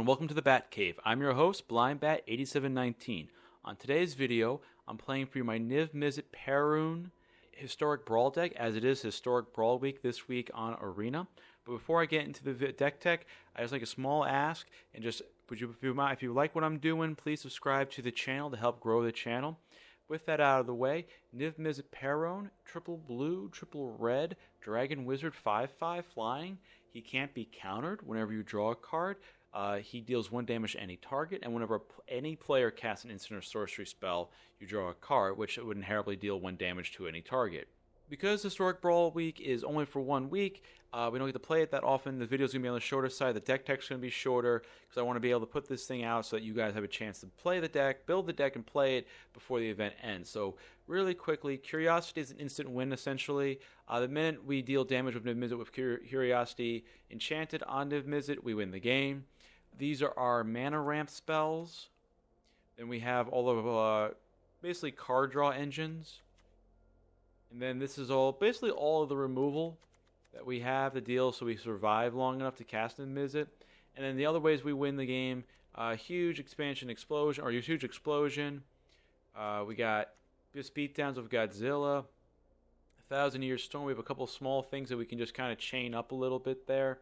and welcome to the Bat Cave. I'm your host, BlindBat8719. On today's video, I'm playing for you my Niv-Mizzet Parun Historic Brawl deck, as it is Historic Brawl Week this week on Arena. But before I get into the deck tech, I just like a small ask, and just if you like what I'm doing, please subscribe to the channel to help grow the channel. With that out of the way, Niv-Mizzet Parun, triple blue, triple red, Dragon Wizard 5/5 flying. He can't be countered whenever you draw a card. He deals 1 damage to any target, and whenever any player casts an instant or sorcery spell, you draw a card, which would inherently deal 1 damage to any target. Because Historic Brawl Week is only for 1 week, we don't get to play it that often. The video's going to be on the shorter side. The deck tech's going to be shorter because I want to be able to put this thing out so that you guys have a chance to play the deck, build the deck, and play it before the event ends. So really quickly, Curiosity is an instant win, essentially. The minute we deal damage with Niv-Mizzet with Curiosity Enchanted on Niv-Mizzet, we win the game. These are our mana ramp spells. Then we have all of basically card draw engines. And then this is basically all of the removal that we have to deal so we survive long enough to cast Niv-Mizzet. And then the other ways we win the game, huge expansion explosion, or huge explosion. We got just beatdowns of Godzilla, 1,000-Year Storm. We have a couple small things that we can just kind of chain up a little bit there.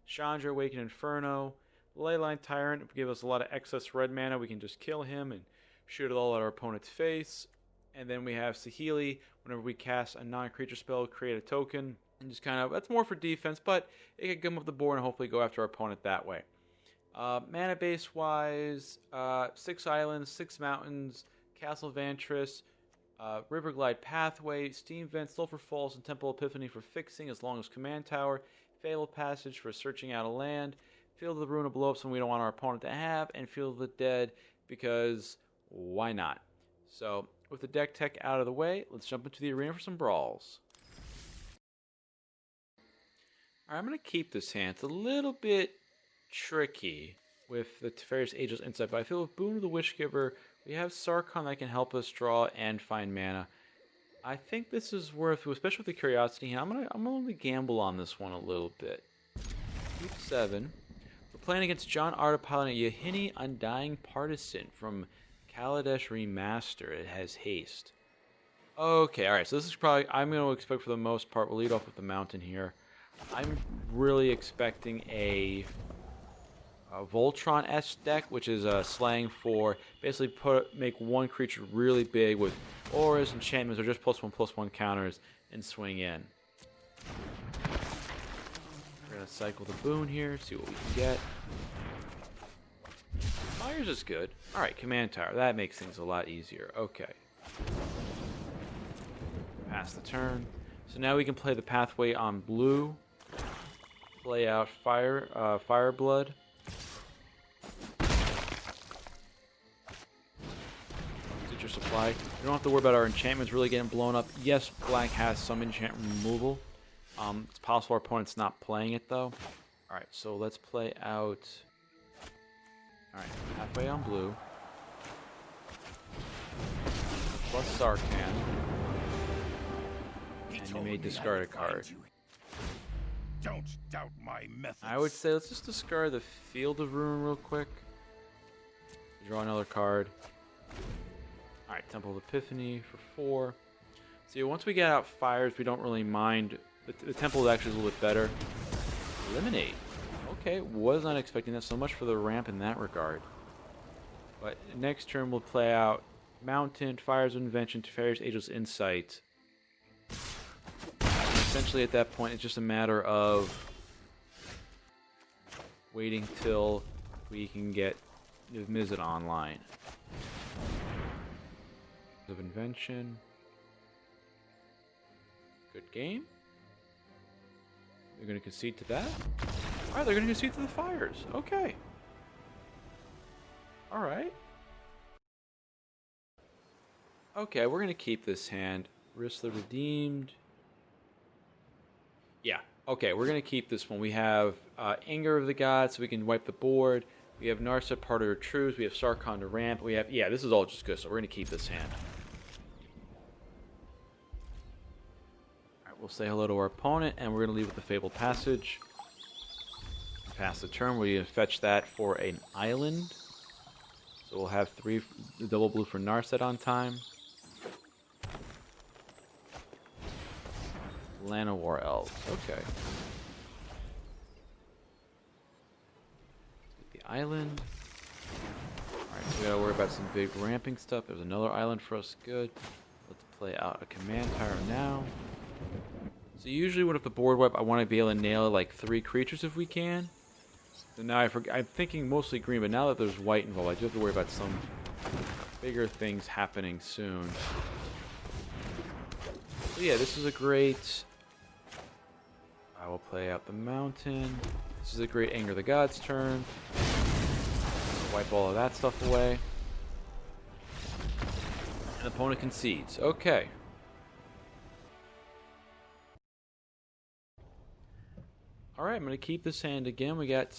Chandra, Awakened Inferno. Leyline Tyrant give us a lot of excess red mana. We can just kill him and shoot it all at our opponent's face. And then we have Saheeli. Whenever we cast a non-creature spell, create a token. And just kind of, that's more for defense, but it can come up the board and hopefully go after our opponent that way. Mana base wise, 6 islands, 6 mountains, Castle Vantress, Riverglide Pathway, Steam Vent, Sulphur Falls, and Temple Epiphany for fixing as long as Command Tower, Fatal Passage for searching out a land, Field of the Ruin to blow up something we don't want our opponent to have, and Field of the Dead because why not? So with the deck tech out of the way, let's jump into the arena for some brawls. Alright, I'm going to keep this hand. It's a little bit tricky with the Teferi's Ageless Insight, but I feel with Boon of the Wishgiver, we have Sarkhan that can help us draw and find mana. I think this is worth, especially with the Curiosity hand, I'm going to gamble on this one a little bit. Keep 7. We're playing against JohnArder piloting Yahenni Undying Partisan from Kaladesh Remaster. It has haste. Okay, alright, so this is probably, I'm going to expect for the most part, we'll lead off with the mountain here. I'm really expecting a Voltron-esque deck, which is slang for basically make one creature really big with auras, enchantments, or just +1/+1 counters and swing in. We're going to cycle the Boon here, see what we can get. Fires is good. Alright, Command Tower. That makes things a lot easier. Okay. Pass the turn. So now we can play the pathway on blue. Play out Fireblood. Teacher Supply. We don't have to worry about our enchantments really getting blown up. Yes, black has some enchantment removal. It's possible our opponent's not playing it though. Alright, so let's play out... Alright, halfway on blue. Plus Sarkhan. And you may discard a card. Don't doubt my methods. I would say let's just discard the Field of Ruin real quick. Draw another card. Alright, Temple of Epiphany for 4. See, once we get out fires, we don't really mind. The Temple actually is a little bit better. Eliminate. Okay, was not expecting that. So much for the ramp in that regard. But next turn we'll play out Mountain, Fires of Invention, Teferi's Ageless Insight. Essentially at that point it's just a matter of waiting till we can get Niv-Mizzet online. Of Invention. Good game. They're going to concede to that? Alright, they're going to concede to the fires. Okay. Alright. Okay, we're going to keep this hand. Rhys the Redeemed. Yeah, okay, we're going to keep this one. We have Anger of the Gods, so we can wipe the board. We have Narset, Part of Her Truths. We have Sarkhan to ramp. We have, yeah, this is all just good, so we're going to keep this hand. Alright, we'll say hello to our opponent, and we're going to leave with the Fabled Passage. pass the turn. We're going to fetch that for an island. So we'll have 3 double blue for Narset on time. Llanowar Elves. Okay. The island. Alright, so we gotta worry about some big ramping stuff. There's another island for us. Good. Let's play out a command tower now. So usually when if the board wipe, I want to be able to nail like 3 creatures if we can. So now I'm thinking mostly green, but now that there's white involved, I do have to worry about some bigger things happening soon. So yeah, this is a great... I will play out the mountain. This is a great Anger the Gods turn. Wipe all of that stuff away. And opponent concedes. Okay. Alright, I'm going to keep this hand again. We got...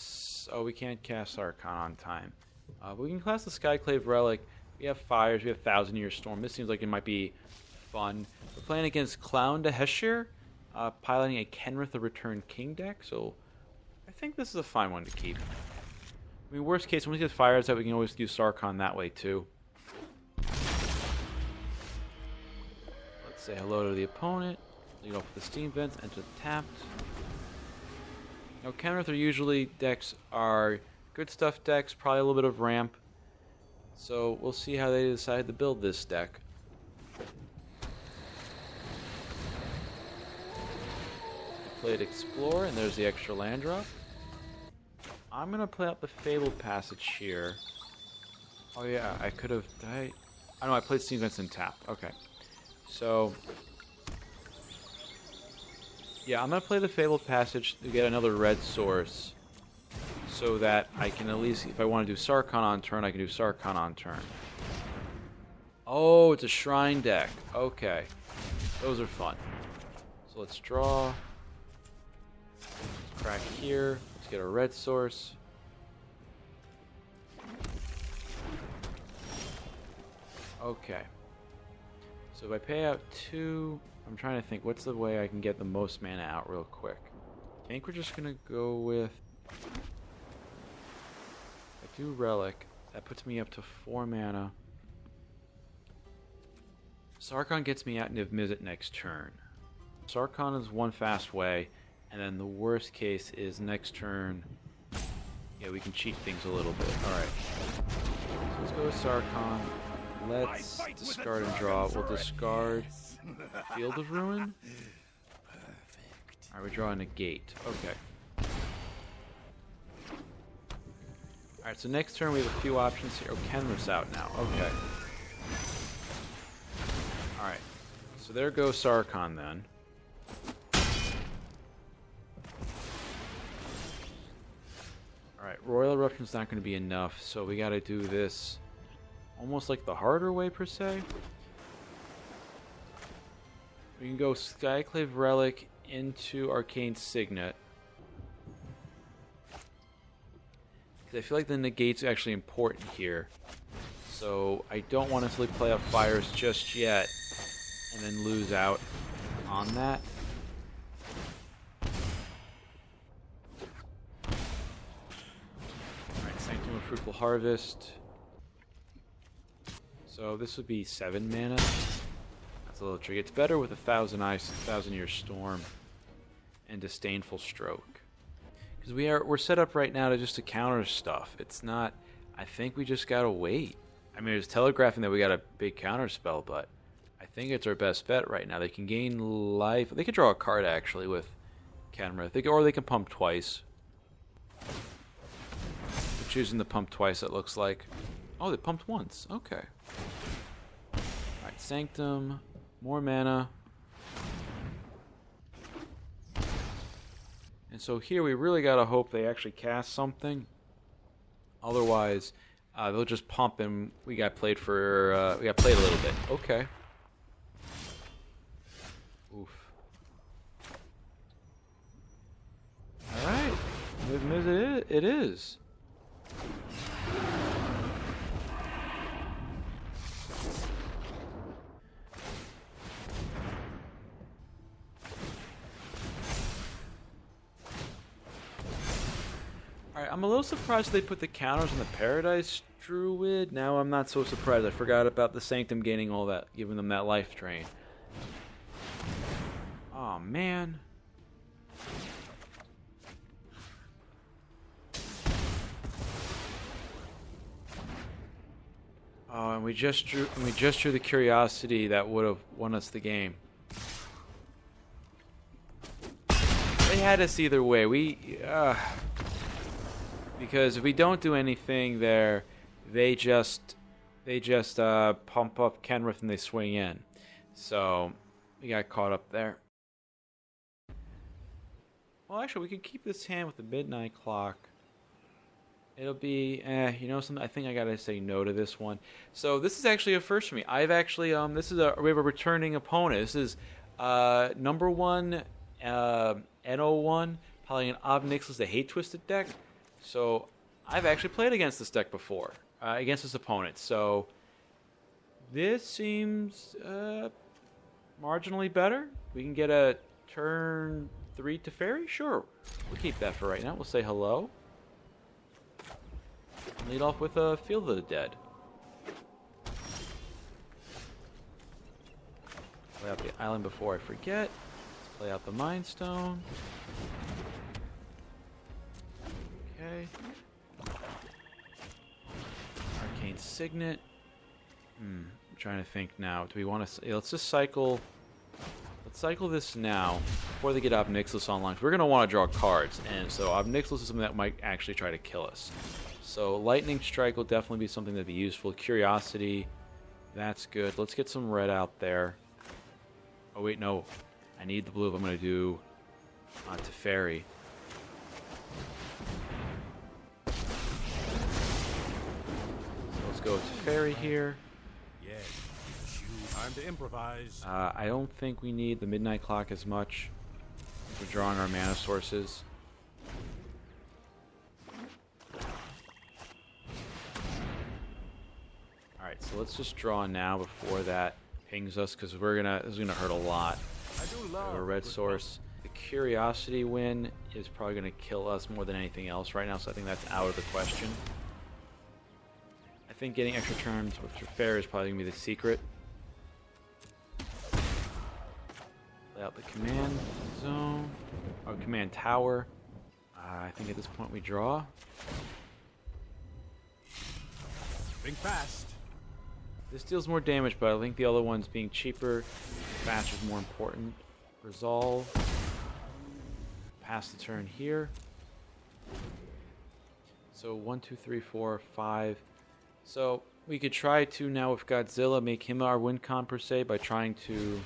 Oh, we can't cast Archon on time. But we can cast the Skyclave Relic. We have Fires. We have Thousand Year Storm. This seems like it might be fun. We're playing against Clowndeheshire. Piloting a Kenrith the Return King deck. So, I think this is a fine one to keep. I mean, worst case, when we get Fires out, we can always do Sarkhan that way, too. Let's say hello to the opponent. Lead off with the Steam Vents. Enter the tapped. Now, Kenrith are usually decks are good stuff decks, probably a little bit of ramp. So we'll see how they decide to build this deck. Played Explore, and there's the extra land drop. I'm gonna play out the Fabled Passage here. Oh yeah, I could have. I know I played Steam Vents and tap. Okay, so. Yeah, I'm going to play the Fabled Passage to get another red source so that I can at least, if I want to do Sarkhan on turn, I can do Sarkhan on turn. Oh, it's a Shrine deck. Okay. Those are fun. So let's draw. Let's crack here. Let's get a red source. Okay. So if I pay out 2... I'm trying to think, what's the way I can get the most mana out real quick? I think we're just going to go with... I do Relic. That puts me up to 4 mana. Sarkhan gets me out Niv-Mizzet next turn. Sarkhan is one fast way, and then the worst case is next turn... Yeah, we can cheat things a little bit. Alright. So let's go with Sarkhan. Let's discard and draw. We'll discard... Field of Ruin? Alright, we draw a Negate. Okay. Alright, so next turn we have a few options here. Oh, Kenrith's out now. Okay. Alright. So there goes Sarkhan then. Alright, Royal Eruption's not going to be enough, so we gotta do this almost like the harder way, per se. We can go Skyclave Relic into Arcane Signet. Because I feel like the Negate's actually important here. So I don't want to necessarily play up Fires just yet and then lose out on that. Alright, Sanctum of Fruitful Harvest. So this would be 7 mana. A little tricky. It's better with 1,000 Ice, 1,000 Year Storm, and Disdainful Stroke. Because we're set up right now to counter stuff. It's not. I think we just gotta wait. I mean, it's telegraphing that we got a big counter spell, but I think it's our best bet right now. They can gain life. They could draw a card actually with Kenrith, or they can pump twice. We're choosing the pump twice. It looks like. Oh, they pumped once. Okay. All right, Sanctum. More mana. And so here we really gotta hope they actually cast something. Otherwise, they'll just pump and we got played a little bit. Okay. Oof. Alright. Niv-Mizzet it is. I'm a little surprised they put the counters on the Paradise Druid. Now I'm not so surprised. I forgot about the Sanctum gaining all that, giving them that life drain. Oh man. Oh, and we just drew the Curiosity that would have won us the game. They had us either way. Because if we don't do anything there, they just pump up Kenrith and they swing in. So we got caught up there. Well, actually, we could keep this hand with the midnight clock. It'll be, you know something? I think I gotta say no to this one. So this is actually a first for me. I've actually, we have a returning opponent. This is number 1, N01, playing an Nixilis, the Hate Twisted deck. So I've actually played against this deck before, against this opponent. So this seems marginally better. We can get a turn 3 Teferi? Sure. We'll keep that for right now. We'll say hello. Lead off with a Field of the Dead. Play out the island before I forget. Let's play out the Mind Stone. Okay. Arcane Signet. I'm trying to think now. Do we want to... let's just cycle... Let's cycle this now before they get Nixilis online. We're going to want to draw cards, and so Nixilis is something that might actually try to kill us. So Lightning Strike will definitely be something that'd be useful. Curiosity, that's good. Let's get some red out there. Oh wait, no. I need the blue if I'm going to do Teferi. So let's go Teferi here. Time to improvise. I don't think we need the Midnight Clock as much. We're drawing our mana sources. Alright, so let's just draw now before that pings us, because this is gonna hurt a lot. We have a red source. The Curiosity win is probably gonna kill us more than anything else right now, so I think that's out of the question. I think getting extra turns with Teferi is probably gonna be the secret. Play out the command zone, or command tower. I think at this point we draw. Think fast. This deals more damage, but I think the other ones being cheaper, faster is more important. Resolve. Pass the turn here. So 1, 2, 3, 4, 5. So we could try to now with Godzilla make him our win con per se by trying to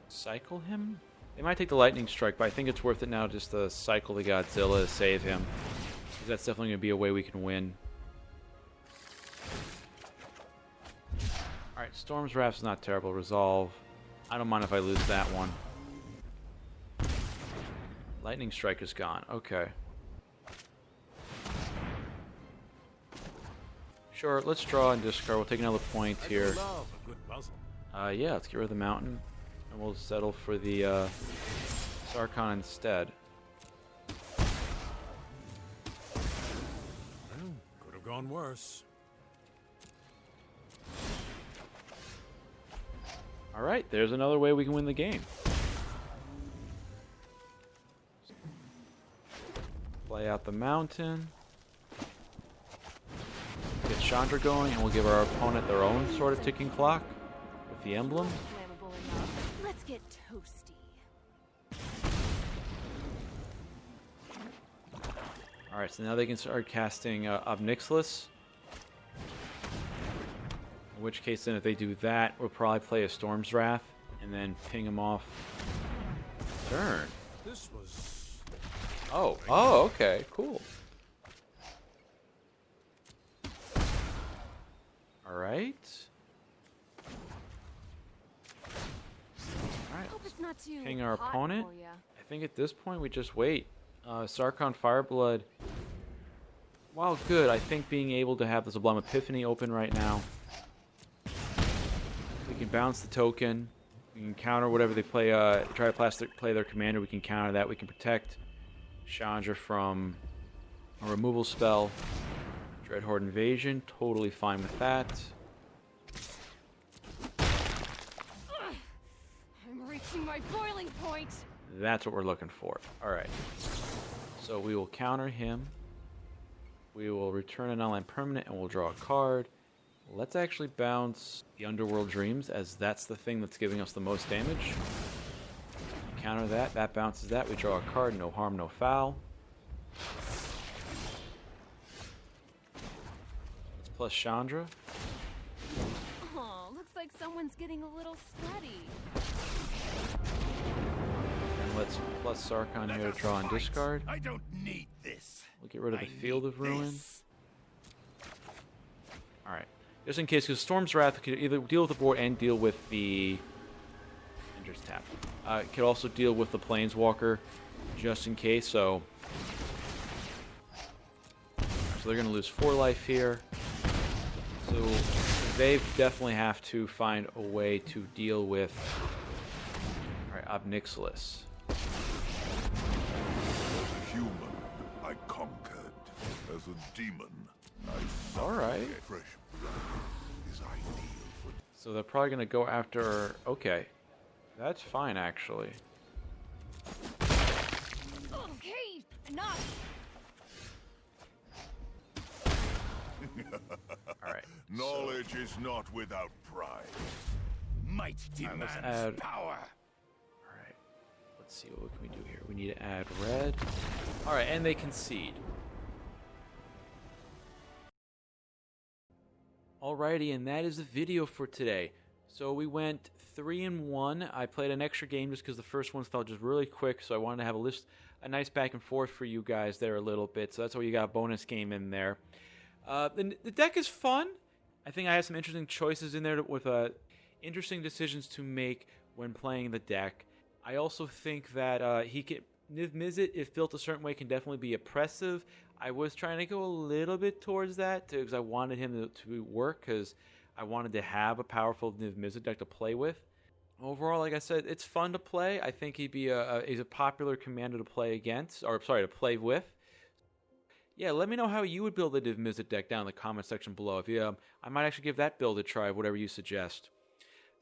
cycle him. They might take the Lightning Strike, but I think it's worth it now just to cycle the Godzilla to save him. Because that's definitely going to be a way we can win. Alright, Storm's Wrath's not terrible. Resolve. I don't mind if I lose that one. Lightning Strike is gone. Okay. Sure, let's draw and discard. We'll take another point here. Yeah, let's get rid of the mountain. And we'll settle for the Sarkhan instead. Well, could have gone worse. Alright, there's another way we can win the game. Play out the mountain. Get Chandra going, and we'll give our opponent their own sort of ticking clock with the emblem. Let's get toasty. Alright, so now they can start casting Nixilis. In which case, then, if they do that, we'll probably play a Storm's Wrath and then ping him off turn. This was... Oh, okay, cool. Alright. Alright, ping our opponent. I think at this point we just wait. Sarkhan Fireblood, while good, I think being able to have the Sublime Epiphany open right now. We can bounce the token. We can counter whatever they play. Try to play their commander. We can counter that. We can protect Chandra from A removal spell. Dreadhorde Invasion, totally fine with that. I'm reaching my boiling point. That's what we're looking for. Alright. So we will counter him. We will return an online permanent and we'll draw a card. Let's actually bounce the Underworld Dreams, as that's the thing that's giving us the most damage. Counter that. That bounces that. We draw a card. No harm, no foul. Let's plus Chandra. Oh, looks like someone's getting a little sweaty. And let's plus Sarkhan here to draw and discard. I don't need this. We'll get rid of the Field of Ruin. Alright. Just in case, because Storm's Wrath could either deal with the board and deal with the... And just tap. It could also deal with the Planeswalker, just in case, so... So they're going to lose 4 life here. So they definitely have to find a way to deal with... Alright, Nixilis. As a human, I conquered. As a demon, I Alright. fresh blood is ideal for... So they're probably going to go after... Okay. That's fine, actually. Okay, enough. Alright. Knowledge is not without pride. Might Alright, let's demands add... power. Alright. Let's see, what can we do here? We need to add red. Alright, and they concede. Alrighty, and that is the video for today. So we went 3-1. I played an extra game just because the first one felt just really quick, so I wanted to have a nice back and forth for you guys there a little bit. So that's why you got a bonus game in there. The deck is fun. I think I had some interesting choices in there with interesting decisions to make when playing the deck. I also think that Niv-Mizzet, if built a certain way, can definitely be oppressive. I was trying to go a little bit towards that because I wanted him to work, because I wanted to have a powerful Niv-Mizzet deck to play with. Overall, like I said, it's fun to play. I think he's a popular commander to play against, or sorry, to play with. Yeah, let me know how you would build a Niv-Mizzet deck down in the comment section below. If you, I might actually give that build a try, whatever you suggest.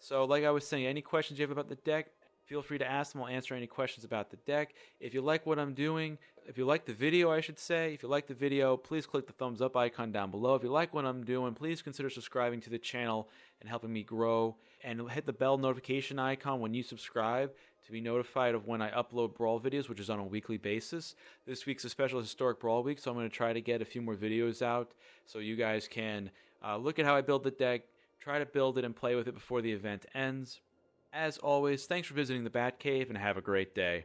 So, like I was saying, any questions you have about the deck, feel free to ask them. I'll answer any questions about the deck. If you like what I'm doing, if you like the video, I should say, if you like the video, please click the thumbs up icon down below. If you like what I'm doing, please consider subscribing to the channel and helping me grow. And hit the bell notification icon when you subscribe to be notified of when I upload Brawl videos, which is on a weekly basis. This week's a special Historic Brawl week, so I'm going to try to get a few more videos out so you guys can look at how I build the deck, try to build it and play with it before the event ends. As always, thanks for visiting the Batcave and have a great day.